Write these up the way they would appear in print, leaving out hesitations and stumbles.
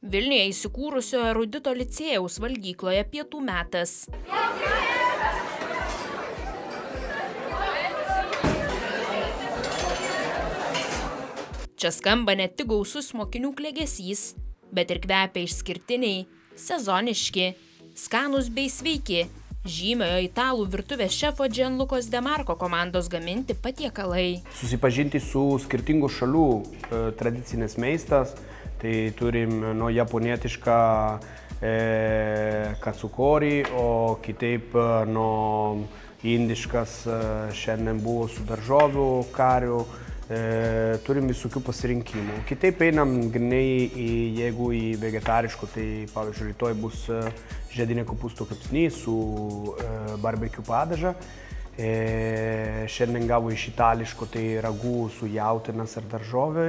Vilniuje įsikūrusio Erudito licėjaus valgykloje pietų metas. Čia skamba ne tik gausus mokinių klegesys, bet ir kvepia išskirtiniai, sezoniški, skanūs bei sveiki, žymiojo italų virtuvės šefo Gianlucos De Marco komandos gaminti patiekalai. Susipažinti su skirtingų šalių tradicinės maistas, tai turim nuo japonietišką katsukori, o kitaip nuo indiškas šiandien buvo su daržovių kariu. Turim visokių pasirinkimų. Kitaip einam grinai, jeigu į vegetariškų, tai pavyzdžiui, rytoj bus žiedinė kopūstų kepsnys su barbecue padaža. Šiandien gavo iš itališko, tai ragų su jautienos ar daržovė.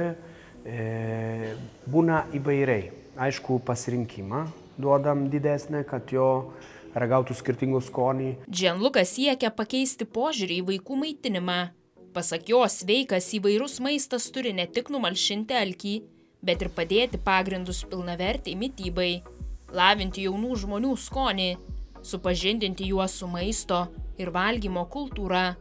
Būna įvairiai. Aišku, pasirinkimą duodam didesnę, kad jo ragautų skirtingų skonį. Gianlucas siekia pakeisti požiūrį į vaikų maitinimą. Pasak jo, sveikas įvairus maistas turi ne tik numalšinti alkį, bet ir padėti pagrindus pilnavertei mitybai, lavinti jaunų žmonių skonį, supažindinti juos su maisto ir valgymo kultūra.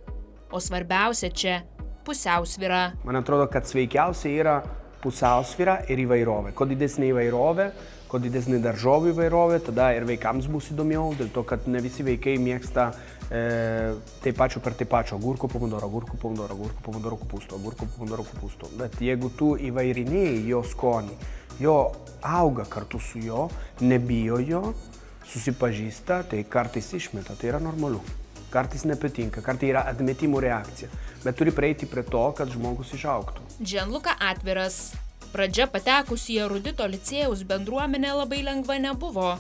O svarbiausia čia – pusiausvyra. Man atrodo, kad sveikiausia yra pusiausvyra ir įvairovė. Kuo didesnė įvairovė, kuo didesnė daržovių įvairovė, tada ir vaikams bus įdomiau, dėl to, kad ne visi vaikai mėgsta taip pačio per taip pačio agurko, pomidoro, kopūsto. Bet jeigu tu įvairinėjai jo skonį, jo auga kartu su jo, nebijo jo, susipažįsta, tai kartais išmeta, tai yra normalu. Kartais nepatinka, kartais yra atmetimo reakcija, bet turi prieiti prie to, kad žmogus išaugtų. Gianluca atviras. Pradžia patekusi į Erudito licėjaus bendruomenę labai lengva nebuvo.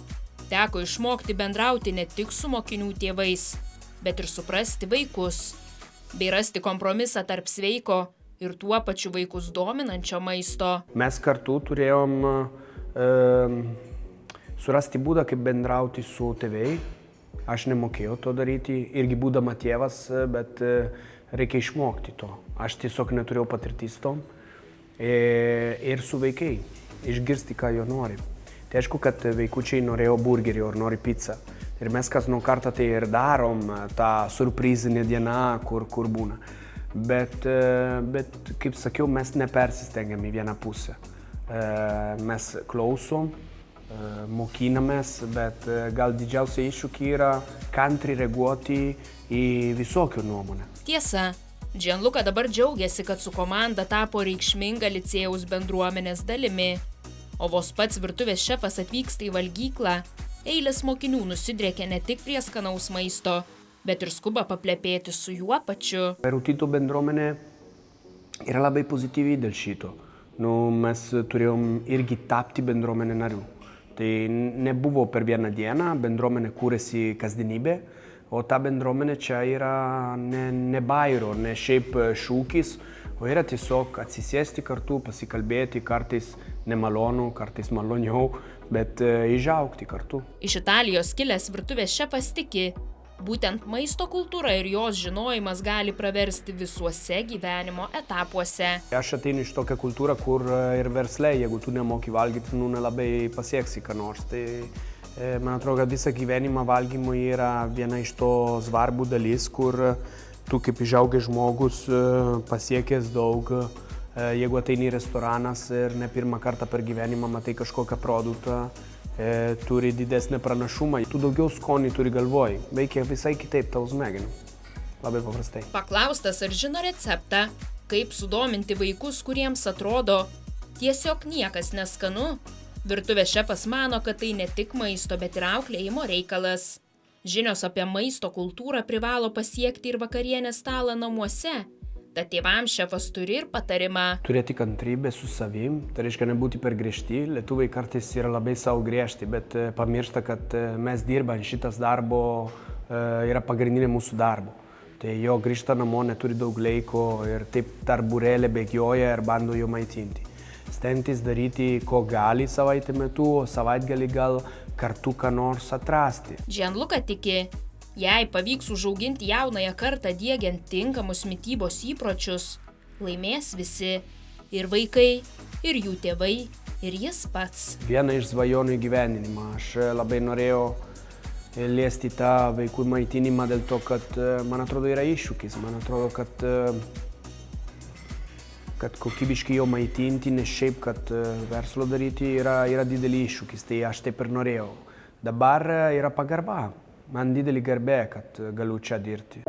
Teko išmokti bendrauti ne tik su mokinių tėvais, bet ir suprasti vaikus, bei rasti kompromisą tarp sveiko ir tuo pačiu vaikus dominančio maisto. Mes kartu turėjom surasti būdą, kaip bendrauti su tėvai. Aš nemokėjau to daryti, irgi būdama tėvas, bet reikia išmokti to. Aš tiesiog neturėjau patirtis to. Ir su vaikai, išgirsti, ką jo nori. Tai aišku, kad vaikučiai norėjo burgerį ar nori pizzą. Ir mes kas nuo kartą tai ir darom, tą surprizinę dieną, kur būna. Bet, kaip sakiau, mes nepersistengiam į vieną pusę. Mes klausom, mokinamės, bet gal didžiausia iššūkiai yra kantriai reaguoti į visokių nuomonę. Tiesa, Gianluca dabar džiaugiasi, kad su komanda tapo reikšminga licėjaus bendruomenės dalimi. O vos pats virtuvės šefas atvyksta į valgyklą, eilės mokinių nusidriekia ne tik prie skanaus maisto, bet ir skuba paplepėti su juo pačiu. Erudito bendruomenė yra labai pozityvi dėl šito. Mes turėjom irgi tapti bendruomenė narių. Tai nebuvo per vieną dieną, bendruomenė kūrėsi kasdienybė, o ta bendruomenė čia yra ne bairo, ne šiaip šūkis, o yra tiesiog atsisėsti kartu, pasikalbėti, kartais nemalonu, kartais maloniau, bet išaugti kartu. Iš Italijos kilęs virtuvės šefas tiki, būtent maisto kultūra ir jos žinojimas gali praversti visuose gyvenimo etapuose. Aš ateinu iš tokią kultūrą, kur ir versle, jeigu tu nemoki valgyti, nelabai pasieksi ką nors. Tai man atrodo, kad visą gyvenimą valgymo yra viena iš to svarbų dalis, kur tu kaip išaugęs žmogus pasiekęs daug. Jeigu ateini į restoranas ir ne pirmą kartą per gyvenimą matai kažkokią produktą, turi didesnį pranašumą, tu daugiau skonį turi galvoj, veikia visai kitaip tau smegenų. Labai paprastai. Paklaustas, ar žino receptą, kaip sudominti vaikus, kuriems atrodo tiesiog niekas neskanu, virtuvės šefas mano, kad tai ne tik maisto, bet ir auklėjimo reikalas. Žinios apie maisto kultūrą privalo pasiekti ir vakarienės stalą namuose. Tad tėvams šefas turi ir patarimą. Turėti kantrybę su savim, tai reiškia nebūti per griežti. Lietuviai kartais yra labai savo griežti, bet pamiršta, kad mes dirbam, šitas darbo yra pagrindinė mūsų darbo. Tai jo grįžta namo, neturi daug laiko ir taip tarp būrelė bėgioja ir bando jo maitinti. Stengtis daryti, ko gali savaitę metu, o savaitgalį gal kartu ką nors atrasti. Gianluca tiki, jei pavyks užauginti jaunąją kartą diegiant tinkamus mitybos įpročius, laimės visi – ir vaikai, ir jų tėvai, ir jis pats. Viena iš svajonių įgyvendinimą. Aš labai norėjau liesti tą vaikų maitinimą dėl to, kad man atrodo yra iššūkis. Man atrodo, kad kokybiškai jo maitinti, ne šiaip, kad verslo daryti yra didelį iššūkis. Tai aš taip ir norėjau. Dabar yra pagarba. Man didelį garbė, kad galiu čia dirbti.